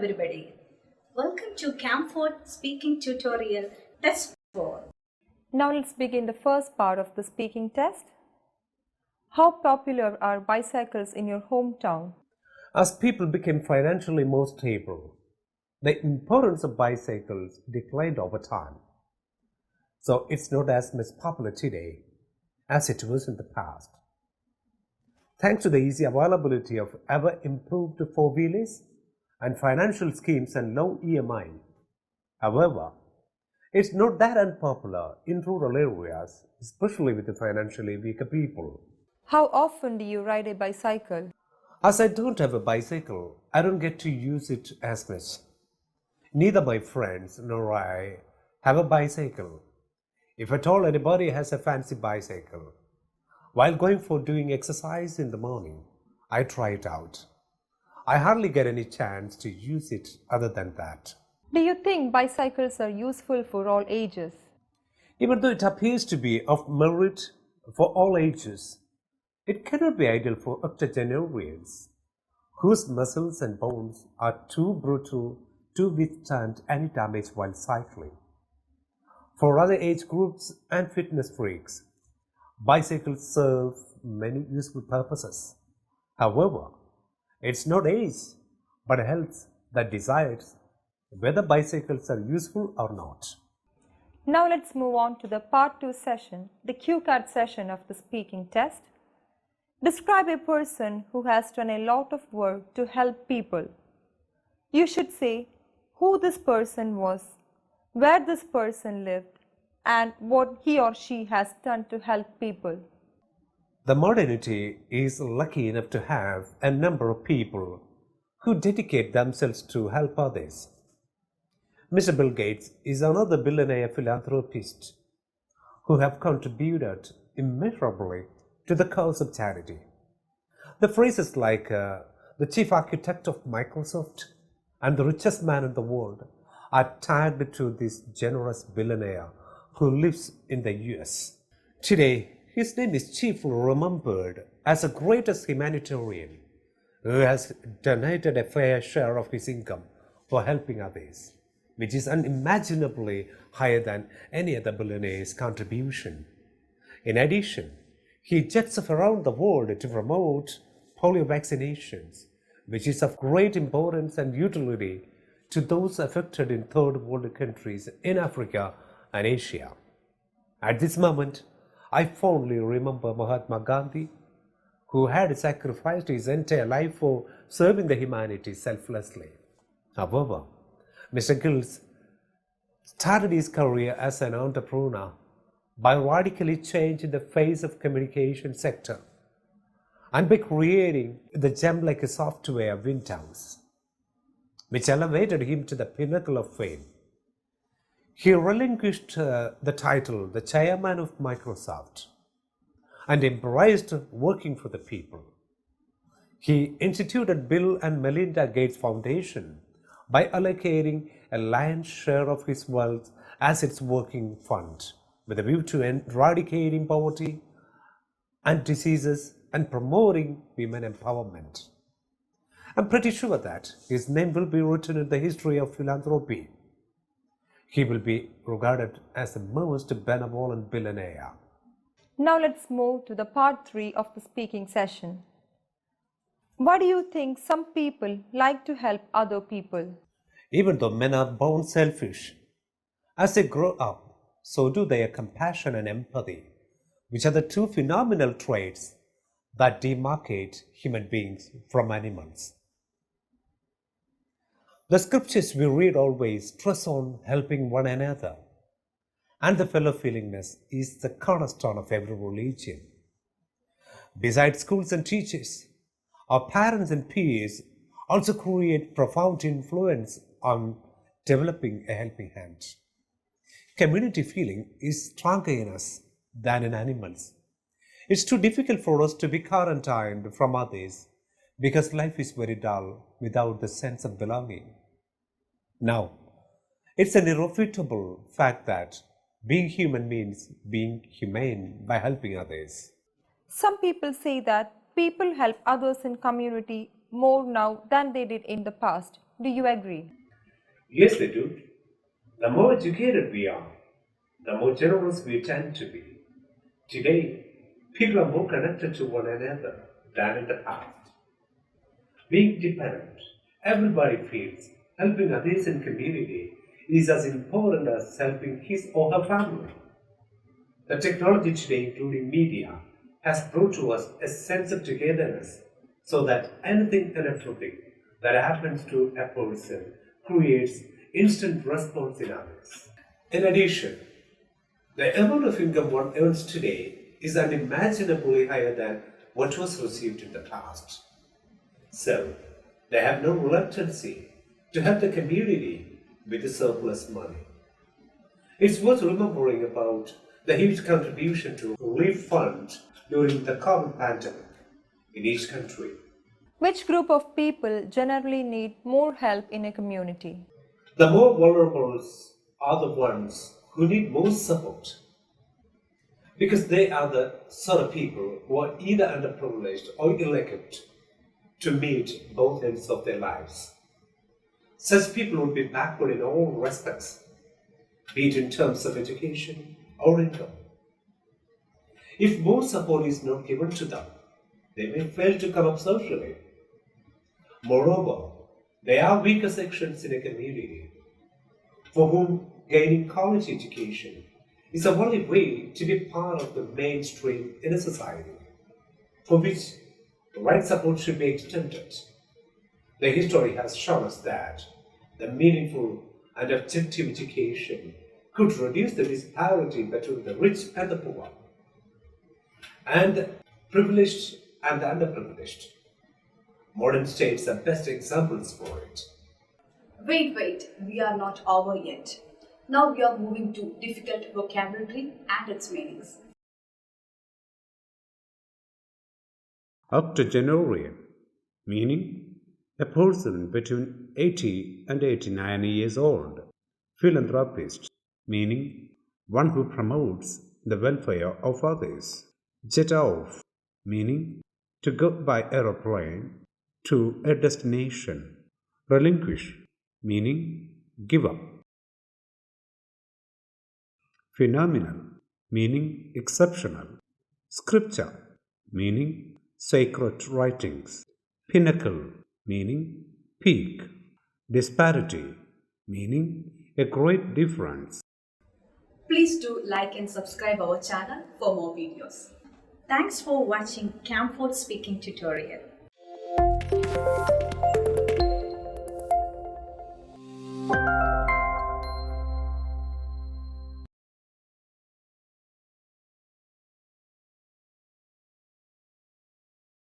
everybody. Welcome to Camford Speaking Tutorial Test 4. Now let's begin the first part of the speaking test. How popular are bicycles in your hometown? As people became financially more stable, the importance of bicycles declined over time. So it's not as much popular today as it was in the past. Thanks to the easy availability of ever-improved four-wheelers and financial schemes and low EMI. However, it's not that unpopular in rural areas, especially with the financially weaker people. How often do you ride a bicycle? As I don't have a bicycle, I don't get to use it as much. Neither my friends nor I have a bicycle. If at all anybody has a fancy bicycle, while going for doing exercise in the morning, I try it out. I hardly get any chance to use it other than that. Do you think bicycles are useful for all ages? Even though it appears to be of merit for all ages, it cannot be ideal for octogenarians, whose muscles and bones are too brittle to withstand any damage while cycling. For other age groups and fitness freaks, bicycles serve many useful purposes. However, it's not age, but health that decides whether bicycles are useful or not. Now let's move on to the part 2 session, the cue card session of the speaking test. Describe a person who has done a lot of work to help people. You should say who this person was, where this person lived, and what he or she has done to help people. The modernity is lucky enough to have a number of people who dedicate themselves to help others. Mr. Bill Gates is another billionaire philanthropist who have contributed immeasurably to the cause of charity. The phrases like the chief architect of Microsoft and the richest man in the world are tagged to this generous billionaire who lives in the US. Today, his name is chiefly remembered as the greatest humanitarian who has donated a fair share of his income for helping others, which is unimaginably higher than any other billionaire's contribution. In addition, he jets off around the world to promote polio vaccinations, which is of great importance and utility to those affected in third world countries in Africa and Asia. At this moment, I fondly remember Mahatma Gandhi, who had sacrificed his entire life for serving the humanity selflessly. However, Mr. Gills started his career as an entrepreneur by radically changing the face of communication sector and by creating the gem-like software Windows, which elevated him to the pinnacle of fame. He relinquished the title, the chairman of Microsoft, and embraced working for the people. He instituted Bill and Melinda Gates Foundation by allocating a lion's share of his wealth as its working fund, with a view to eradicating poverty and diseases and promoting women empowerment. I'm pretty sure that his name will be written in the history of philanthropy. He will be regarded as the most benevolent billionaire. Now let's move to the part 3 of the speaking session. Why do you think some people like to help other people? Even though men are born selfish, as they grow up, so do their compassion and empathy, which are the two phenomenal traits that demarcate human beings from animals. The scriptures we read always stress on helping one another, and the fellow feelingness is the cornerstone of every religion. Besides schools and teachers, our parents and peers also create profound influence on developing a helping hand. Community feeling is stronger in us than in animals. It's too difficult for us to be quarantined from others because life is very dull without the sense of belonging. Now, it's an irrefutable fact that being human means being humane by helping others. Some people say that people help others in community more now than they did in the past. Do you agree? Yes, they do. The more educated we are, the more generous we tend to be. Today, people are more connected to one another than in the past. Being dependent, everybody feels helping others in community is as important as helping his or her family. The technology today, including media, has brought to us a sense of togetherness so that anything and everything that happens to a person creates instant response in others. In addition, the amount of income one earns today is unimaginably higher than what was received in the past. So, they have no reluctancy to help the community with the surplus money. It's worth remembering about the huge contribution to relief fund during the COVID pandemic in each country. Which group of people generally need more help in a community? The more vulnerable are the ones who need most support because they are the sort of people who are either underprivileged or ill-equipped to meet both ends of their lives. Such people would be backward in all respects, be it in terms of education or income. If more support is not given to them, they may fail to come up socially. Moreover, there are weaker sections in a community for whom gaining college education is the only way to be part of the mainstream in a society, for which the right support should be extended. The history has shown us that the meaningful and objective education could reduce the disparity between the rich and the poor, and the privileged and the underprivileged. Modern states are best examples for it. Wait, we are not over yet. Now we are moving to difficult vocabulary and its meanings. Octogenarian, meaning a person between 80 and 89 years old. Philanthropist, meaning one who promotes the welfare of others. Jet off, meaning to go by aeroplane to a destination. Relinquish, meaning give up. Phenomenal, meaning exceptional. Scripture, meaning sacred writings. Pinnacle, meaning peak. Disparity, meaning a great difference. Please do like and subscribe our channel for more videos. Thanks for watching Camford Speaking Tutorial.